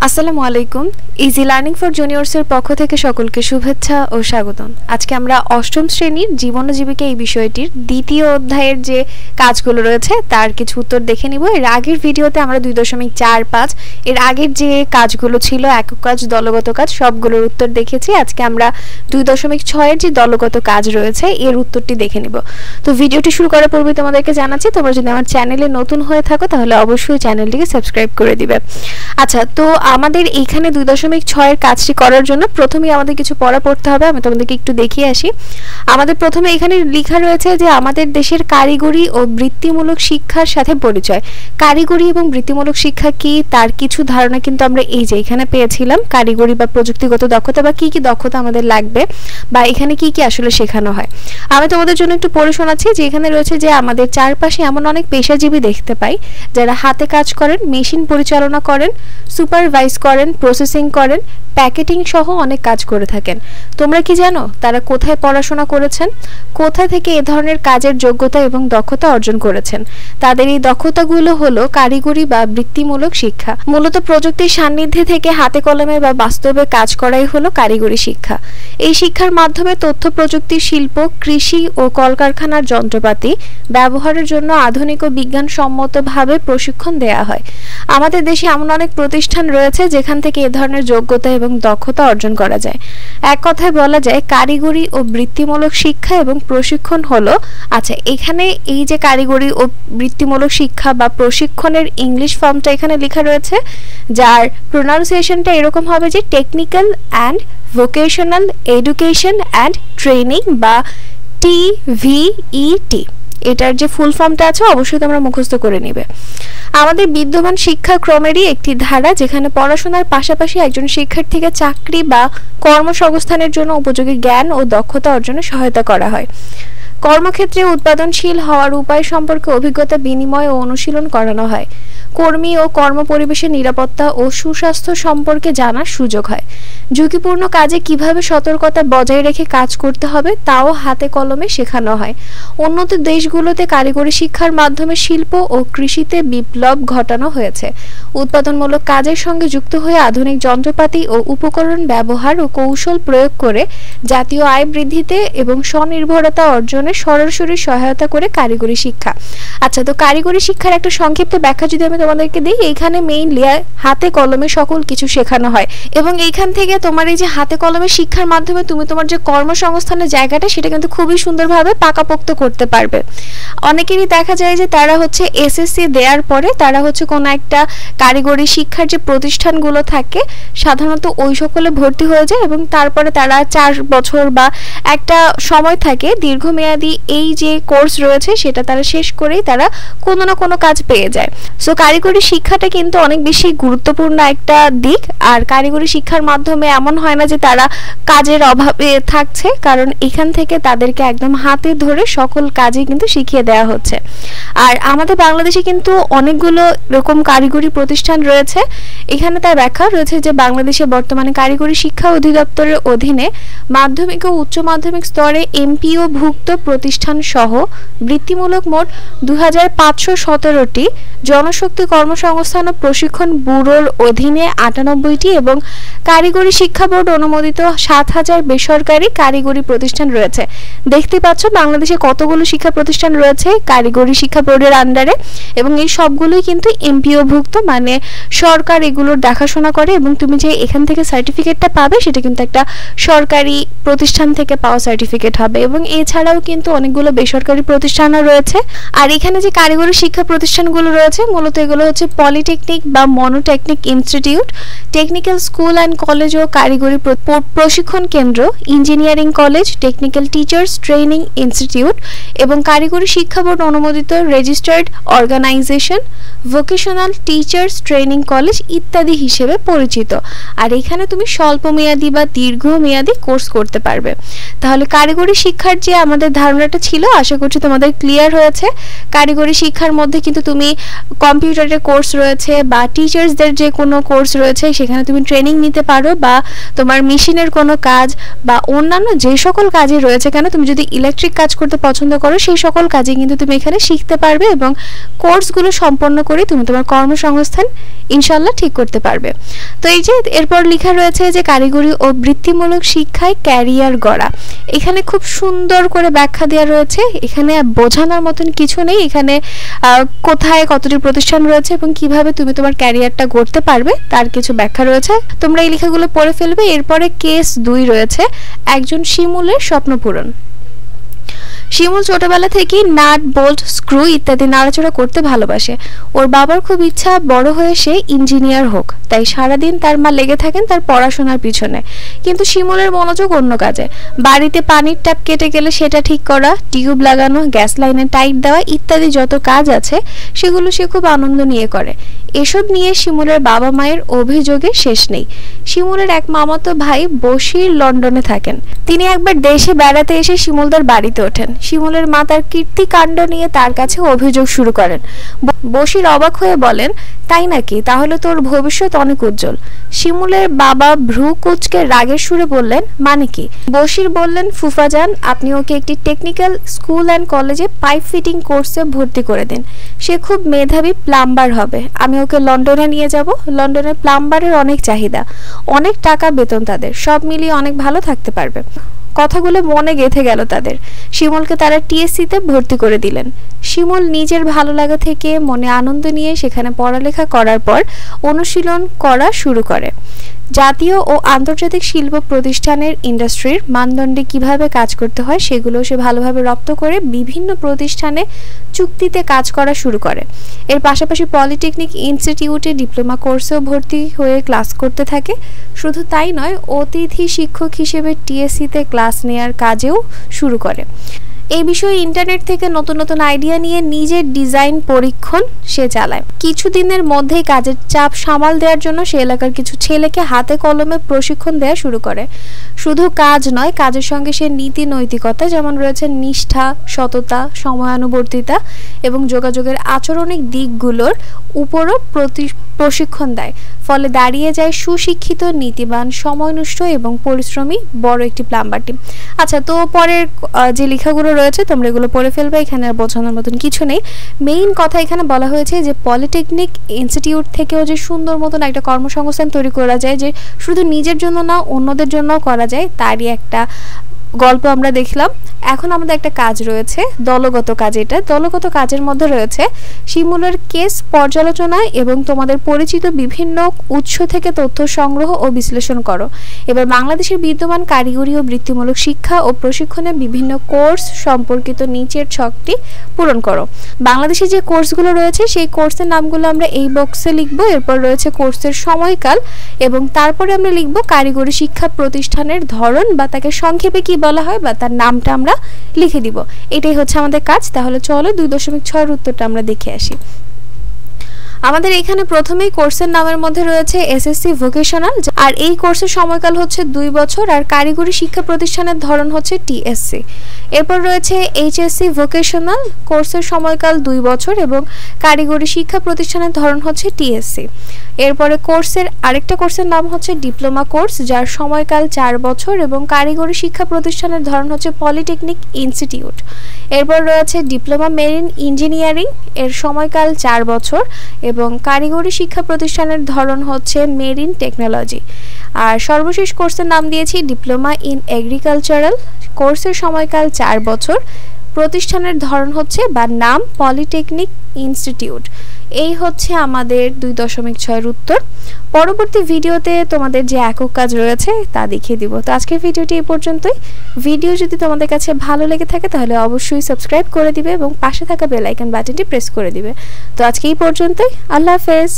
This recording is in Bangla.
আসসালামু আলাইকুম। ইজি লার্নিং ফর জুনিয়র্সের পক্ষ থেকে সকলকে শুভেচ্ছা ও স্বাগতম। আজকে আমরা অষ্টম শ্রেণীর জীবন ও জীবিকা এই বিষয়টির দ্বিতীয় অধ্যায়ের যে কাজগুলো রয়েছে তার কিছু উত্তর দেখে নিব। এর আগের ভিডিওতে আমরা 2.45 এর আগের যে কাজগুলো ছিল একক কাজ, দলগত কাজ সবগুলোর উত্তর দেখেছি। আজকে আমরা 2.6 এর যে দলগত কাজ রয়েছে এর উত্তরটি দেখে নিব। তো ভিডিওটি শুরু করার পূর্বে তোমাদেরকে জানাচ্ছি, তোমরা যদি আমার চ্যানেলে নতুন হয়ে থাকো তাহলে অবশ্যই চ্যানেলটিকে সাবস্ক্রাইব করে দিবে। আচ্ছা, তো আমাদের এইখানে 2.6 এর কাজটি করার জন্য প্রথমেই আমাদের কিছু পড়া পড়তে হবে। আমি তোমাদেরকে একটু দেখিয়ে আসি। আমাদের প্রথমে এখানে লেখা রয়েছে যে আমাদের দেশের কারিগরি ও বৃত্তিমূলক শিক্ষার সাথে পরিচয়। কারিগরি এবং বৃত্তিমূলক শিক্ষা কি তার কিছু ধারণা কিন্তু আমরা এই যে এখানে পেয়েছিলাম। কারিগরি বা প্রযুক্তিগত দক্ষতা বা কি কি দক্ষতা আমাদের লাগবে বা এখানে কি কি আসলে শেখানো হয়। আমি তোমাদের জন্য একটু পড়ে শোনাচ্ছি যে এখানে রয়েছে যে আমাদের চারপাশে এমন অনেক পেশাজীবী দেখতে পাই যারা হাতে কাজ করেন, মেশিন পরিচালনা করেন, সুপারভাইজ করেন, প্রসেসিং করেন, প্যাকেটিং সহ অনেক কাজ করে থাকেন। তোমরা কি জানো তারা কোথায় পড়াশোনা করেছেন, কোথা থেকে এ ধরনের কাজের যোগ্যতা এবং দক্ষতা অর্জন করেছেন? তাদের এই দক্ষতাগুলো হলো কারিগরি বা বৃত্তিমূলক শিক্ষা। মূলত প্রযুক্তির সান্নিধ্যে থেকে হাতে কলমে বা বাস্তবে কাজ করাই হলো কারিগরি শিক্ষা। এই শিক্ষার মাধ্যমে তথ্য প্রযুক্তি, শিল্প, কৃষি ও কলকারখানার যন্ত্রপাতি ব্যবহারের জন্য আধুনিক ও বিজ্ঞানসম্মতভাবে প্রশিক্ষণ দেয়া হয়। আমাদের দেশে এমন অনেক প্রতিষ্ঠান রয়েছে যেখান থেকে এ ধরনের যোগ্যতা এবং দক্ষতা অর্জন করা যায়। এক কথায় বলা যায় কারিগরি ও বৃত্তিমূলক শিক্ষা এবং প্রশিক্ষণ হলো, আচ্ছা এখানে এই যে কারিগরি ও বৃত্তিমূলক শিক্ষা বা প্রশিক্ষণের ইংলিশ ফর্মটা এখানে লেখা রয়েছে, যার প্রোনাউন্সিয়েশনটা এরকম হবে যে technical and vocational education and training বা TVET। এটার যে ফুল ফর্মটা আছে অবশ্যই তোমরা মুখস্থ করে নিবে। আমাদের বিদ্যমান শিক্ষাক্রমেরই একটি ধারা যেখানে পড়াশোনার পাশাপাশি একজন শিক্ষার্থীকে চাকরি বা কর্মসংস্থানের জন্য উপযোগী জ্ঞান ও দক্ষতা অর্জনে সহায়তা করা হয়। কর্মক্ষেত্রে উৎপাদনশীল হওয়ার উপায় সম্পর্কে অভিজ্ঞতা বিনিময় ও অনুশীলন করানো হয়। কর্মী ও কর্মপরিবেশের নিরাপত্তা ও সুস্বাস্থ্য সম্পর্কে জানার সুযোগ হয়। ঝুঁকিপূর্ণ কাজে কিভাবে সতর্কতা বজায় রেখে কাজ করতে হবে তাও হাতে কলমে শেখানো হয়। উন্নত দেশগুলোতে কারিগরি শিক্ষার মাধ্যমে শিল্প ও কৃষিতে বিপ্লব ঘটানো হয়েছে। উৎপাদনমূলক কাজের সঙ্গে যুক্ত হয়ে আধুনিক যন্ত্রপাতি ও উপকরণ ব্যবহার ও কৌশল প্রয়োগ করে জাতীয় আয় বৃদ্ধিতে এবং স্বনির্ভরতা অর্জনে সরাসরি সহায়তা করে কারিগরি শিক্ষা। আচ্ছা, তো কারিগরি শিক্ষার একটা সংক্ষিপ্ত ব্যাখ্যা যদি আমি তোমাদেরকে দিই, এইখানে মেইনলি হাতে কলমে সকল কিছু শেখানো হয় এবং এইখান থেকে তোমার এই যে হাতে কলমে শিক্ষার মাধ্যমে তুমি তোমার যে কর্মসংস্থানের জায়গাটা সেটা কিন্তু খুবই সুন্দরভাবে পাকাপোক্ত করতে পারবে। অনেকেরই দেখা যায় যে তারা হচ্ছে SSC দেওয়ার পরে তারা হচ্ছে কোনো একটা কারিগরি শিক্ষার যে প্রতিষ্ঠানগুলো থাকে সাধারণত ওই সকলে ভর্তি হয়ে যায় এবং তারপরে তারা 4 বছর বা একটা সময় থাকে দীর্ঘমেয়াদী এই যে কোর্স রয়েছে সেটা তারা শেষ করেই তারা কোনো না কোনো কাজ পেয়ে যায়। সো কারিগরি শিক্ষাটা কিন্তু অনেক বেশি গুরুত্বপূর্ণ একটা দিক। আর কারিগরি শিক্ষার মাধ্যমে এমন হয় না যে তারা কাজের অভাবে থাকছে, কারণ এখান থেকে তাদেরকে একদম হাতে ধরে সকল কাজই কিন্তু শিখিয়ে দেওয়া হচ্ছে। আর আমাদের বাংলাদেশে কিন্তু অনেকগুলো এরকম কারিগরি প্রতিষ্ঠান রয়েছে। এখানে তার ব্যাখ্যা রয়েছে যে বাংলাদেশে বর্তমানে কারিগরি শিক্ষা অধিদপ্তরের অধীনে মাধ্যমিক ও উচ্চ মাধ্যমিক স্তরে MPO ভুক্ত প্রতিষ্ঠান সহ বৃত্তিমূলক মোট 2517টি, জনশক্তি কর্মসংস্থান ও প্রশিক্ষণ ব্যুরোর অধীনে 98টি এবং কারিগরি শিক্ষা বোর্ড অনুমোদিত 7000 বেসরকারি কারিগরি প্রতিষ্ঠান রয়েছে। দেখতে পাচ্ছ বাংলাদেশে কতগুলো শিক্ষা প্রতিষ্ঠান রয়েছে কারিগরি শিক্ষা বোর্ডের আন্ডারে এবং এই সবগুলোই কিন্তু MPO ভুক্ত, মানে সরকার এগুলোর দেখাশোনা করে এবং তুমি যে এখান থেকে সার্টিফিকেটটা পাবে সেটা কিন্তু একটা সরকারি প্রতিষ্ঠান থেকে পাওয়া সার্টিফিকেট হবে। এবং এছাড়াও কিন্তু অনেকগুলো বেসরকারি প্রতিষ্ঠানও রয়েছে। আর এখানে যে কারিগরি শিক্ষা প্রতিষ্ঠানগুলো রয়েছে মূলত এগুলো হচ্ছে পলিটেকনিক বা monotechnic institute, technical school and college ও কারিগরি প্রশিক্ষণ কেন্দ্র, engineering college, technical teachers training institute এবং কারিগরি শিক্ষা বোর্ড অনুমোদিত registered organisation, vocational teachers training college ইত্যাদি হিসেবে পরিচিত। আর এখানে তুমি স্বল্পমেয়াদী বা দীর্ঘমেয়াদী কোর্স করতে পারবে। তাহলে কারিগরি শিক্ষার যে আমাদের ধারণাটা ছিল আশা করছি তোমাদের ক্লিয়ার হয়েছে। কারিগরি শিক্ষার মধ্যে কিন্তু তুমি কম্পিউটার কম্পিউটারের কোর্স রয়েছে বা টিচার্সদের যে কোনো কোর্স রয়েছে সেখানে তুমি ট্রেনিং নিতে পারো, বা তোমার মেশিনের কোনো কাজ বা অন্যান্য যে সকল কাজই রয়েছে কেন, তুমি যদি ইলেকট্রিক কাজ করতে পছন্দ করো সেই সকল কাজই কিন্তু তুমি এখানে শিখতে পারবে এবং কোর্সগুলো সম্পন্ন করে তুমি তোমার কর্মসংস্থান ইনশাল্লাহ ঠিক করতে পারবে। তো এই যে এরপর লেখা রয়েছে যে কারিগরি ও বৃত্তিমূলক শিক্ষায় ক্যারিয়ার গড়া। এখানে খুব সুন্দর করে ব্যাখ্যা দেওয়া রয়েছে, এখানে বোঝানোর মতন কিছু নেই, এখানে কোথায় কতটি প্রতিষ্ঠান রয়েছে এবং কিভাবে তুমি তোমার ক্যারিয়ারটা গড়তে পারবে তার কিছু ব্যাখ্যা রয়েছে। তোমরা এই লেখাগুলো পড়ে ফেলবে। এরপরে কেস 2 রয়েছে একজন শিমুলের স্বপ্ন পূরণ। শিমুল ছোটবেলা থেকেই নাট, বোল্ট, স্ক্রু ইত্যাদি নাড়াচাড়া করতে ভালোবাসে। ওর বাবার খুব ইচ্ছা বড় হয়ে সে ইঞ্জিনিয়ার হোক, তাই সারাদিন তার মা লেগে থাকেন তার পড়াশোনার পিছনে। কিন্তু শিমুলের মনোযোগ অন্য কাজে। বাড়িতে পানির ট্যাপ কেটে গেলে সেটা ঠিক করা, টিউব লাগানো, গ্যাস লাইনে টাইট দেওয়া ইত্যাদি যত কাজ আছে সেগুলো সে খুব আনন্দ নিয়ে করে। এসব নিয়ে শিমুলের বাবা মায়ের অভিযোগের শেষ নেই। শিমুলের এক মামাতো ভাই বশির লন্ডনে থাকেন। তিনি একবার দেশে বেড়াতে এসে শিমুলদের বাড়িতে ওঠেন। শিমুলের মা তার কীর্তিকাণ্ড নিয়ে তার কাছে অভিযোগ শুরু করেন। বশির অবাক হয়ে বলেন, তাই নাকি, তাহলে তোর ভবিষ্যৎ অনেক উজ্জ্বল। শিমুলের বাবা ভ্রু কুঁচকে রাগের সুরে বললেন, মানে কি? বশির বললেন, ফুফাজান, আপনি ওকে একটি টেকনিক্যাল স্কুল অ্যান্ড কলেজে পাইপ ফিটিং কোর্সে ভর্তি করে দিন। সে খুব মেধাবী প্লাম্বার হবে। আমি ওকে লন্ডনে নিয়ে যাব। লন্ডনে প্লাম্বারের অনেক চাহিদা, অনেক টাকা বেতন তাদের, সব মিলিয়ে অনেক ভালো থাকতে পারবে। কথাগুলো মনে গেঁথে গেল তাদের। শিমুলকে তারা টিএসসিতে ভর্তি করে দিলেন। শিমুল নিজের ভালো লাগা থেকে মনে আনন্দ নিয়ে সেখানে পড়ালেখা করার পর অনুশীলন করা শুরু করে। জাতীয় ও আন্তর্জাতিক শিল্প প্রতিষ্ঠানের ইন্ডাস্ট্রির মানদণ্ডে কিভাবে কাজ করতে হয় সেগুলো সে ভালোভাবে রপ্ত করে বিভিন্ন প্রতিষ্ঠানে চুক্তিতে কাজ করা শুরু করে। এর পাশাপাশি পলিটেকনিক ইনস্টিটিউটে ডিপ্লোমা কোর্সেও ভর্তি হয়ে ক্লাস করতে থাকে। শুধু তাই নয়, অতিথি শিক্ষক হিসেবে টিএসসিতে ক্লাস নেওয়ার কাজেও শুরু করে। এই বিষয়ে ইন্টারনেট থেকে নতুন নতুন আইডিয়া নিয়ে নিজের ডিজাইন পরীক্ষণ সে চালায়। কিছুদিনের মধ্যেই কাজের চাপ সামাল দেওয়ার জন্য সে এলাকার কিছু ছেলেকে হাতে কলমে প্রশিক্ষণ দেওয়া শুরু করে। শুধু কাজ নয়, কাজের সঙ্গে সে নীতি নৈতিকতা, যেমন রয়েছে নিষ্ঠা, সততা, সময়ানুবর্তিতা এবং যোগাযোগের আচরণিক দিকগুলোর উপরও প্রশিক্ষণ দেয়। ফলে দাঁড়িয়ে যায় সুশিক্ষিত, নীতিবান, সময়নিষ্ঠ এবং পরিশ্রমী বড় একটি প্লাম্বার টিম। আচ্ছা, তো পরের যে লেখাগুলো রয়েছে তোমরা এগুলো পড়ে ফেলবে, এখানে আর বোঝানোর মতন কিছু নেই। মেইন কথা এখানে বলা হয়েছে যে পলিটেকনিক ইনস্টিটিউট থেকেও যে সুন্দর মতন একটা কর্মসংস্থান তৈরি করা যায়, যে শুধু নিজের জন্য না অন্যদের জন্যও করা যায়, তারই একটা গল্প আমরা দেখলাম। এখন আমাদের একটা কাজ রয়েছে, দলগত কাজ। এটা দলগত কাজের মধ্যে রয়েছে শিমুলের কেস পর্যালোচনা এবং তোমাদের পরিচিত বিভিন্ন উৎস থেকে তথ্য সংগ্রহ ও বিশ্লেষণ করো। এবার বাংলাদেশের বিদ্যমান কারিগরি ও বৃত্তিমূলক শিক্ষা ও প্রশিক্ষণের বিভিন্ন কোর্স সম্পর্কিত নিচের ছকটি পূরণ করো। বাংলাদেশে যে কোর্সগুলো রয়েছে সেই কোর্সের নামগুলো আমরা এই বক্সে লিখব। এরপর রয়েছে কোর্সের সময়কাল এবং তারপরে আমরা লিখব কারিগরি শিক্ষা প্রতিষ্ঠানের ধরন বা তাকে সংক্ষেপে কি বলা হয় বা তার নামটা আমরা লিখে দিব। এটাই হচ্ছে আমাদের কাজ। তাহলে চলো 2.6 উত্তরটা আমরা দেখে আসি। আমাদের এখানে প্রথমেই কোর্সের নামের মধ্যে রয়েছে এসএসসি ভোকেশনাল, আর এই কোর্সের সময়কাল হচ্ছে 2 বছর, আর কারিগরি শিক্ষা প্রতিষ্ঠানের ধরন হচ্ছে টিএসসি। এরপর রয়েছে এইচএসসি ভোকেশনাল, কোর্সের সময়কাল 2 বছর এবং কারিগরি শিক্ষা প্রতিষ্ঠানের ধরন হচ্ছে টিএসসি। এরপরে আরেকটা কোর্সের নাম হচ্ছে ডিপ্লোমা কোর্স, যার সময়কাল 4 বছর এবং কারিগরি শিক্ষা প্রতিষ্ঠানের ধরন হচ্ছে পলিটেকনিক ইনস্টিটিউট। এরপর রয়েছে ডিপ্লোমা মেরিন ইঞ্জিনিয়ারিং, এর সময়কাল 4 বছর এবং কারিগরি শিক্ষা প্রতিষ্ঠানের ধরন হচ্ছে মেরিন টেকনোলজি। আর সর্বশেষ কোর্সের নাম দিয়েছি ডিপ্লোমা ইন এগ্রিকালচারাল, কোর্সের সময়কাল 4 বছর, প্রতিষ্ঠানের ধরন হচ্ছে বা নাম পলিটেকনিক ইনস্টিটিউট। এই হচ্ছে আমাদের 2.6 উত্তর। পরবর্তী ভিডিওতে তোমাদের যে একক কাজ রয়েছে তা দেখিয়ে দিব। তো আজকের ভিডিওটি এই পর্যন্তই। ভিডিও যদি তোমাদের কাছে ভালো লেগে থাকে তাহলে অবশ্যই সাবস্ক্রাইব করে দিবে এবং পাশে থাকা বেল আইকন বাটনটি প্রেস করে দিবে। তো আজকে এই পর্যন্তই। আল্লাহ হাফেজ।